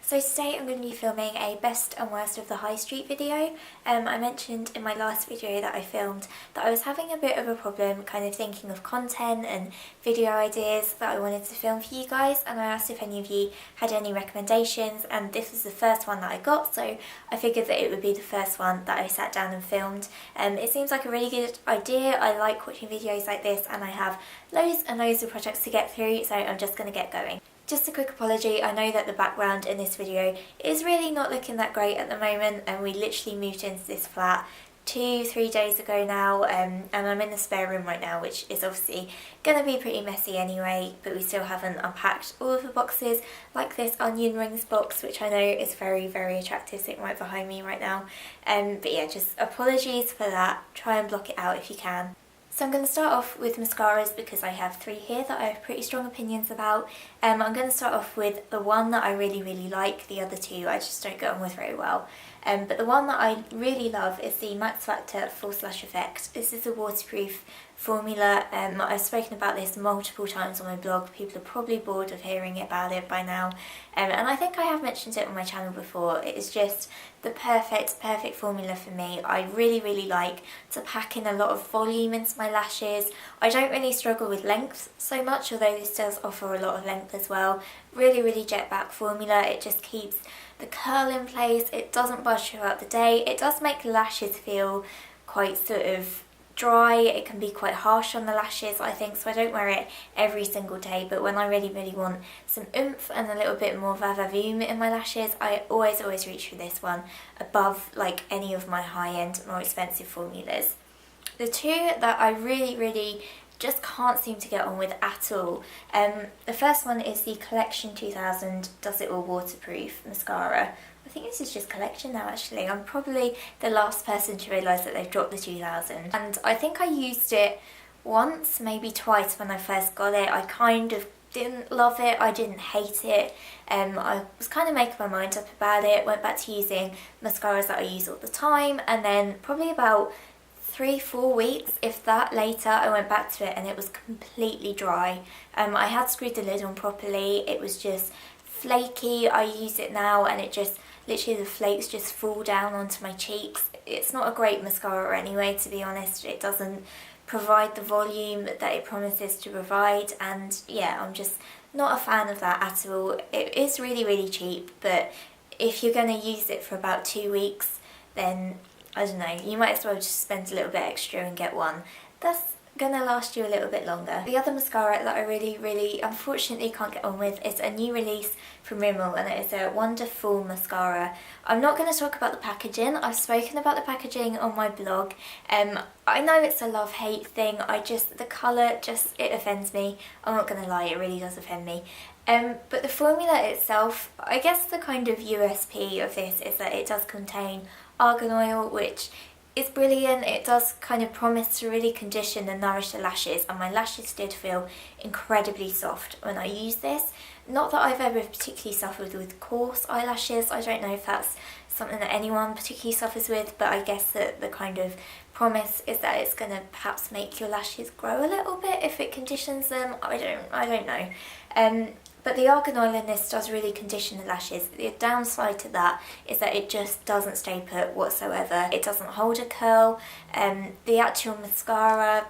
So today I'm going to be filming a best and worst of the high street video. I mentioned in my last video that I filmed that I was having a bit of a problem kind of thinking of content and video ideas that I wanted to film for you guys, and I asked if any of you had any recommendations, and this was the first one that I got, so I figured that it would be the first one that I sat down and filmed. It seems like a really good idea. I like watching videos like this and I have loads and loads of projects to get through, so I'm just going to get going. Just a quick apology, I know that the background in this video is really not looking that great at the moment, and we literally moved into this flat 2-3 days ago now, and I'm in the spare room right now, which is obviously going to be pretty messy anyway, but we still haven't unpacked all of the boxes, like this onion rings box, which I know is very, very attractive, sitting right behind me right now. But yeah, just apologies for that. Try and block it out if you can. So I'm going to start off with mascaras because I have 3 here that I have pretty strong opinions about. I'm going to start off with the one that I really like. The other 2 I just don't get on with very well. But the one that I really love is the Max Factor Full Slash Effect. This is a waterproof formula. I've spoken about this multiple times on my blog. People are probably bored of hearing about it by now. And I think I have mentioned it on my channel before. It is just the perfect formula for me. I really like to pack in a lot of volume into my lashes. I don't really struggle with length so much, although this does offer a lot of length as well. Really jet back formula. It just keeps the curl in place. It doesn't budge throughout the day. It does make the lashes feel quite sort of dry. It can be quite harsh on the lashes, I think, so I don't wear it every single day, but when I really want some oomph and a little bit more va-va-voom in my lashes, I always reach for this one above like any of my high-end, more expensive formulas. The 2 that I really just can't seem to get on with at all. The first one is the Collection 2000 Does It All Waterproof Mascara. I think this is just Collection now actually. I'm probably the last person to realise that they've dropped the 2000. And I think I used it once, maybe twice when I first got it. I kind of didn't love it, I didn't hate it. I was kind of making my mind up about it, went back to using mascaras that I use all the time, and then probably about 3-4 weeks, if that, later I went back to it and it was completely dry. I had screwed the lid on properly, it was just flaky. I use it now and it just, literally the flakes just fall down onto my cheeks. It's not a great mascara anyway, to be honest. It doesn't provide the volume that it promises to provide, and yeah, I'm just not a fan of that at all. It is really cheap, but if you're going to use it for about 2 weeks, then I don't know, you might as well just spend a little bit extra and get one that's gonna last you a little bit longer. The other mascara that I really unfortunately can't get on with is a new release from Rimmel, and it is a Wonderful Mascara. I'm not going to talk about the packaging. I've spoken about the packaging on my blog. I know it's a love-hate thing. The colour it offends me. I'm not going to lie, it really does offend me. But the formula itself, I guess the kind of USP of this is that it does contain argan oil, which is brilliant. It does kind of promise to really condition and nourish the lashes, and my lashes did feel incredibly soft when I used this. Not that I've ever particularly suffered with coarse eyelashes. I don't know if that's something that anyone particularly suffers with, but I guess that the kind of promise is that it's going to perhaps make your lashes grow a little bit if it conditions them. I don't know. But the argan oil in this does really condition the lashes. The downside to that is that it just doesn't stay put whatsoever. It doesn't hold a curl. The actual mascara,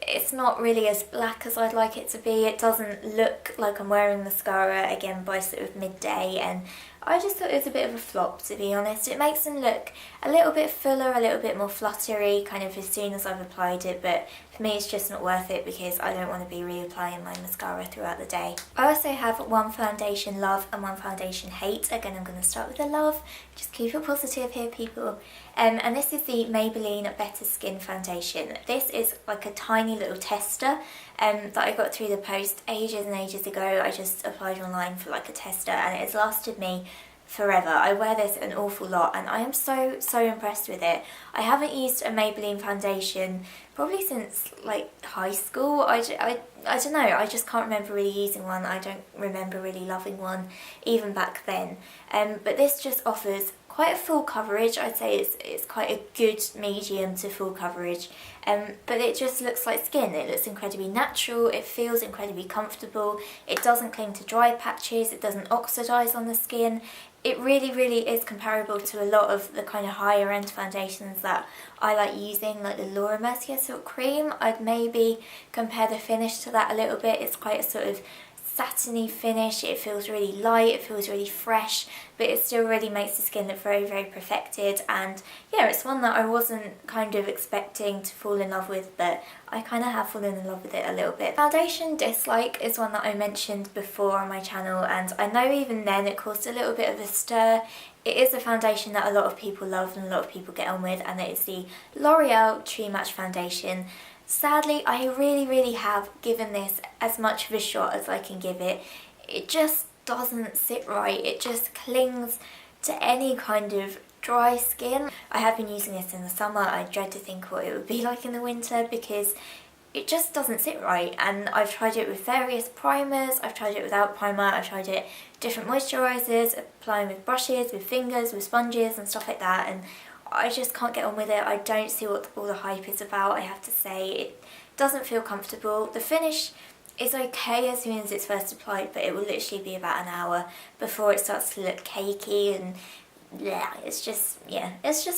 it's not really as black as I'd like it to be. It doesn't look like I'm wearing mascara again by sort of midday, and I just thought it was a bit of a flop, to be honest. It makes them look a little bit fuller, a little bit more fluttery kind of as soon as I've applied it, but for me it's just not worth it because I don't want to be reapplying my mascara throughout the day. I also have one foundation love and one foundation hate. Again, I'm going to start with the love. Just keep it positive here, people. And this is the Maybelline Better Skin Foundation. This is like a tiny little tester that I got through the post ages and ages ago. I just applied online for like a tester and it has lasted me forever. I wear this an awful lot and I am so impressed with it. I haven't used a Maybelline foundation probably since like high school. I don't know, I just can't remember really using one. I don't remember really loving one even back then. But this just offers quite a full coverage. I'd say it's quite a good medium to full coverage, but it just looks like skin. It looks incredibly natural, it feels incredibly comfortable, it doesn't cling to dry patches, it doesn't oxidise on the skin. It really is comparable to a lot of the kind of higher end foundations that I like using, like the Laura Mercier Silk Cream. I'd maybe compare the finish to that a little bit. It's quite a sort of satiny finish, it feels really light, it feels really fresh, but it still really makes the skin look very perfected. And yeah, it's one that I wasn't kind of expecting to fall in love with, but I kind of have fallen in love with it a little bit. Foundation dislike is one that I mentioned before on my channel, and I know even then it caused a little bit of a stir. It is a foundation that a lot of people love and a lot of people get on with, and it is the L'Oreal True Match Foundation. Sadly, I really have given this as much of a shot as I can give it. It just doesn't sit right. It just clings to any kind of dry skin. I have been using this in the summer. I dread to think what it would be like in the winter because it just doesn't sit right. And I've tried it with various primers, I've tried it without primer, I've tried it different moisturisers, applying with brushes, with fingers, with sponges and stuff like that, and I just can't get on with it. I don't see what all the hype is about, I have to say. It doesn't feel comfortable. The finish is okay as soon as it's first applied, but it will literally be about an hour before it starts to look cakey, and yeah, it's just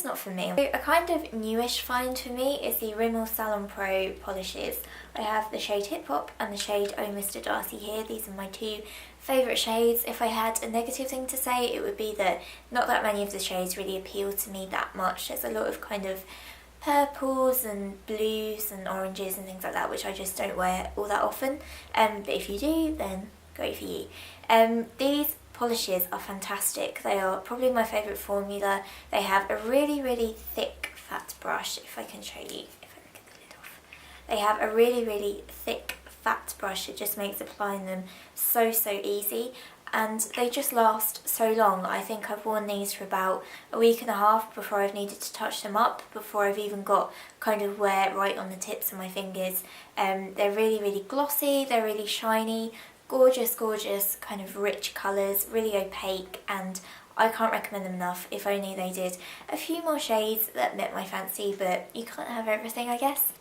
not for me. So a kind of newish find for me is the Rimmel Salon Pro polishes. I have the shade Hip Hop and the shade Oh Mr. Darcy here. These are my two favourite shades. If I had a negative thing to say, it would be that not that many of the shades really appeal to me that much. There's a lot of kind of purples and blues and oranges and things like that, which I just don't wear all that often. But if you do, then great for you. These polishes are fantastic. They are probably my favourite formula. They have a really thick fat brush. If I can show you, if I can get the lid off. They have a really thick fat brush. It just makes applying them so easy, and they just last so long. I think I've worn these for about a week and a half before I've needed to touch them up, before I've even got kind of wear right on the tips of my fingers. They're really glossy, they're really shiny, gorgeous kind of rich colours, really opaque, and I can't recommend them enough. If only they did a few more shades that met my fancy, but you can't have everything, I guess.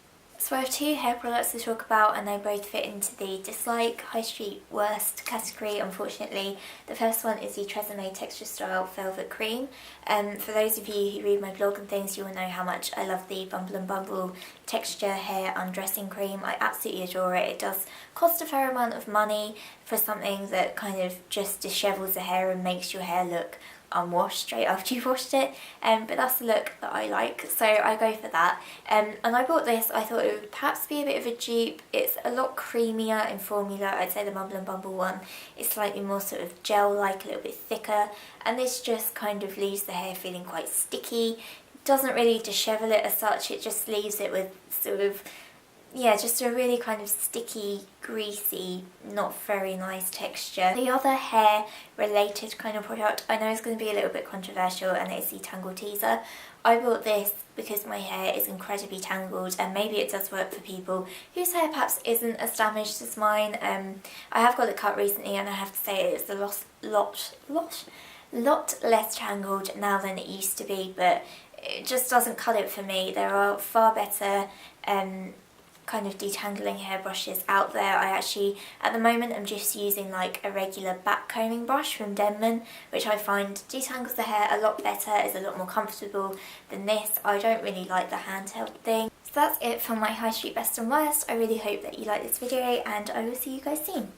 So I have two hair products to talk about, and they both fit into the dislike, high street worst category, unfortunately. The first one is the Tresemme Texture Style Velvet Cream. For those of you who read my blog and things, you will know how much I love the Bumble and Bumble texture hair undressing cream. I absolutely adore it. It does cost a fair amount of money for something that kind of just dishevels the hair and makes your hair look unwashed straight after you've washed it, but that's the look that I like, so I go for that. And I bought this. I thought it would perhaps be a bit of a dupe. It's a lot creamier in formula. I'd say the Bumble and Bumble one is slightly more sort of gel-like, a little bit thicker, and this just kind of leaves the hair feeling quite sticky. It doesn't really dishevel it as such, it just leaves it with sort of, yeah, just a really kind of sticky, greasy, not very nice texture. The other hair related kind of product I know is going to be a little bit controversial, and it's the Tangle Teezer. I bought this because my hair is incredibly tangled, and maybe it does work for people whose hair perhaps isn't as damaged as mine. I have got it cut recently, and I have to say it's a lot less tangled now than it used to be, but it just doesn't cut it for me. There are far better kind of detangling hairbrushes out there. I actually, at the moment, I'm just using like a regular back combing brush from Denman, which I find detangles the hair a lot better, is a lot more comfortable than this. I don't really like the handheld thing. So that's it for my high street best and worst. I really hope that you like this video, and I will see you guys soon.